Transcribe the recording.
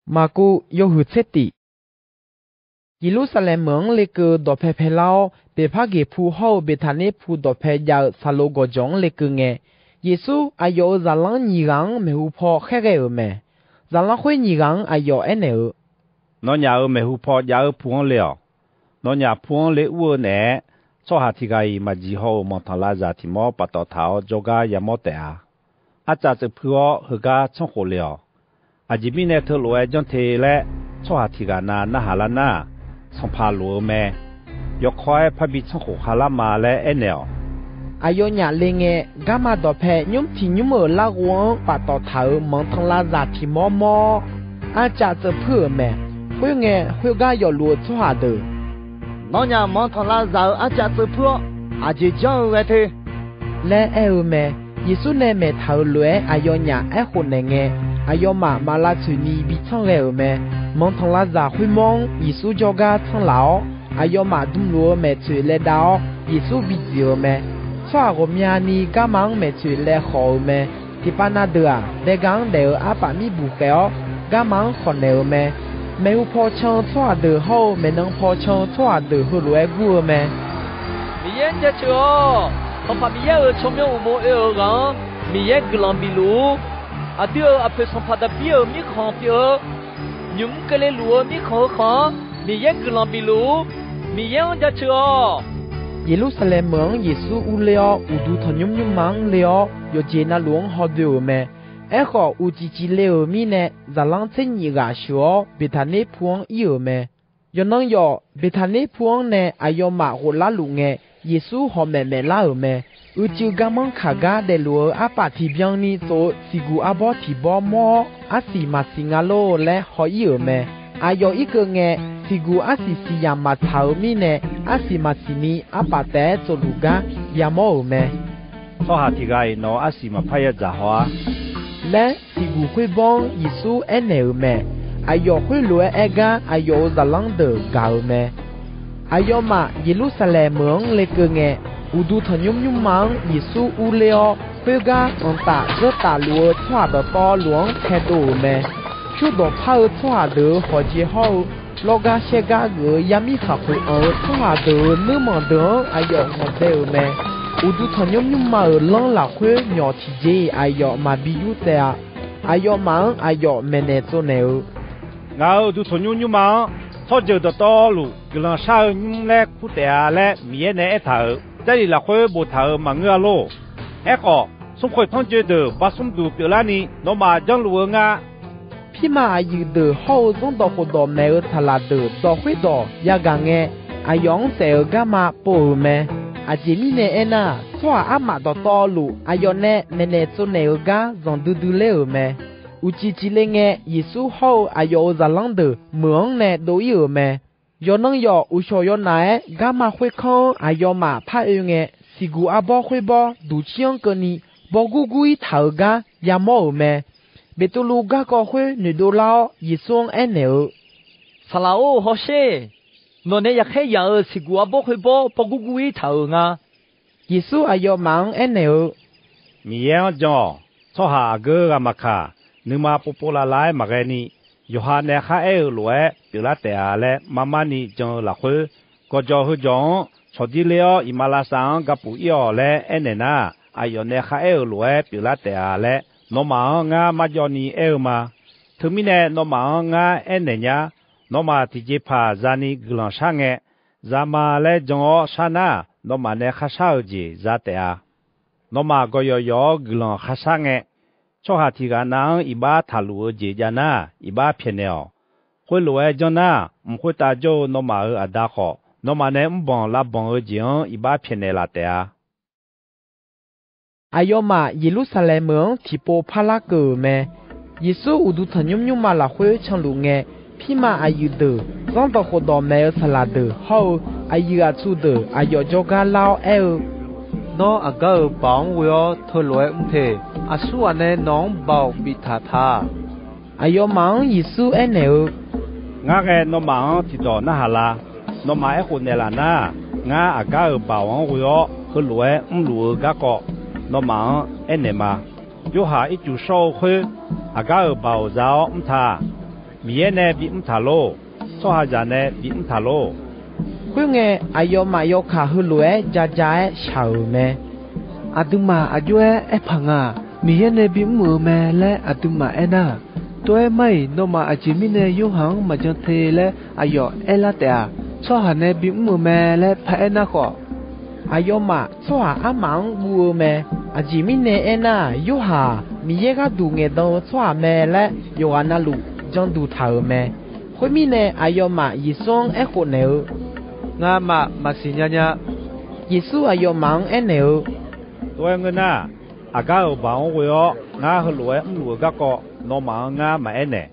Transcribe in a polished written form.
Maćkuः11耶路撒冷门那个多佩佩老，别怕给铺好，别他那铺多佩要撒罗个种那个呢。耶稣哎呦，咱啷尼昂没胡破黑个没，咱啷会尼昂哎呦哎呢？那伢没胡破伢铺上了，那伢铺上了我呢，做下提个嘛之后莫他拉扎提莫把到头做个也莫得啊，扎这铺和个冲好了，这边呢头路将提嘞，做下提个那下啦那。从爬路咩？要开怕比从河下拉马嘞哎了。哎呦伢嘞个，干嘛多拍？你听你们拉我把到头蒙通拉扎提毛毛，家这破咩？会个会个要路做下的。那伢蒙通拉扎家这破，就讲外头。来哎咩？耶稣呢没头路哎呦伢哎好那个，哎呦马拉村里比唱哎咩？蒙通拉扎会蒙，耶稣叫个唱老，哎呦马东路没去来到，耶稣比较没，耍个面呢干忙没去来好没，提巴那的啊，来讲的把米不给哦，干忙好了没，没有破枪耍的好，没能破枪耍的好来过没。米烟家去哦，我把米烟从面我摸讲，米烟格朗比路，对配上怕的比米康比。你们个来路米考考，米烟格朗比路，米烟家去哦。耶路撒冷门耶稣无聊，无度他你忙了，要接那龙好多没？哎好，无几了米呢？咱啷在你个说，别他那铺有没？要能要别他那铺呢？哎要马虎拉路哎，耶稣好妹妹拉没？就刚忙卡嘎的路把提边呢做西古把提包么？是嘛是阿罗嘞好有没？有一个呢，西古是呀嘛草米呢，是嘛是呢把带做路噶也冇没？做下提个喏是嘛拍一扎花。嘞西古会帮耶稣呢没？要会路个要咋啷的搞没？要嘛耶路撒冷门那个呢？无度他你忙，耶稣无聊，会个这大路错的道路太多没？就到跑错的好几好，老个些个也没看会错的那么多，要我得没？无度他你忙冷了会鸟体节，要嘛比有的，要忙要没那做呢。我度他你忙，他就到道路，个人少你来苦的来面那一头。这里来会不头忙个咯，哎个，送回通觉得把送度表拉呢，那么将路啊。皮马有的好种到好多没有他拉的，到会到也讲哎，用这个嘛不没，前面呢那，抓马到道路，要呢没做那个让嘟嘟了没，有几嘞耶稣好，要咋啷的，忙呢都有没。要能要有小要来，干嘛会看？要嘛怕用西古包会包，都像个你，包姑姑一头个也冇咩？别都路个个会，你都老一双牛。啥啦哦，好些，我呢也看样西古包会包，包姑姑一头啊。耶稣要忙牛。米样讲，做下个嘛卡，你嘛不拉来嘛个你。有下呢下路表拉地下嘞，慢慢呢就落去，个就去种，坐地了，伊马拉上个不要嘞，呐，有呢下路表拉地下嘞，那么我嘛叫你嘛，后面呢那么我呀，那么直接怕让你个人上咱嘛嘞种啥呢，那么呢下手机在地下，那么个要个人下上做下提个人一把塔路节家呢，一把偏了，会路叫呢，唔会打就那么打好，那么呢唔帮拉帮讲一把偏了的啊。要嘛耶路撒冷门提波帕拉个咩？耶稣无度他你嘛拉会唱路皮嘛有的，让到好多没有啥拉的，好有出的，要叫个老nó cái bóng vừa thôi lối thể số này nón bảo bị thả thả ayo mang Miစိုyehǘ ngã cái nó mang thì đó na hà la nó mang cái này là na ngã cái bảo vừa thôi lối lối cái cọ nó mang cái này mà 有下一组手会，个保障thà，米耶呢比塔罗，错下家呢比塔罗。会nghe ayo ma yo kha hu lue ja ja e chao me aduma ayo e phanga miye ne bi mu me le aduma ena toy mai no ma ajimi ne yo hang ma jang the le ayo ela ta so ha ne bi mu me le pha ena kho ayo ma so ha amang bu me ajimi ne ena yo ha mi ye ga du nge do so ha me le yo ana lu jang du thao me khoi mi ne ayo ma yi song e kho ne nga ma masinyanya Yesu ayo mang eneo Tôi người na, aga ở bảo người ngã hơi lúa ga có nó mà ngã mà ene.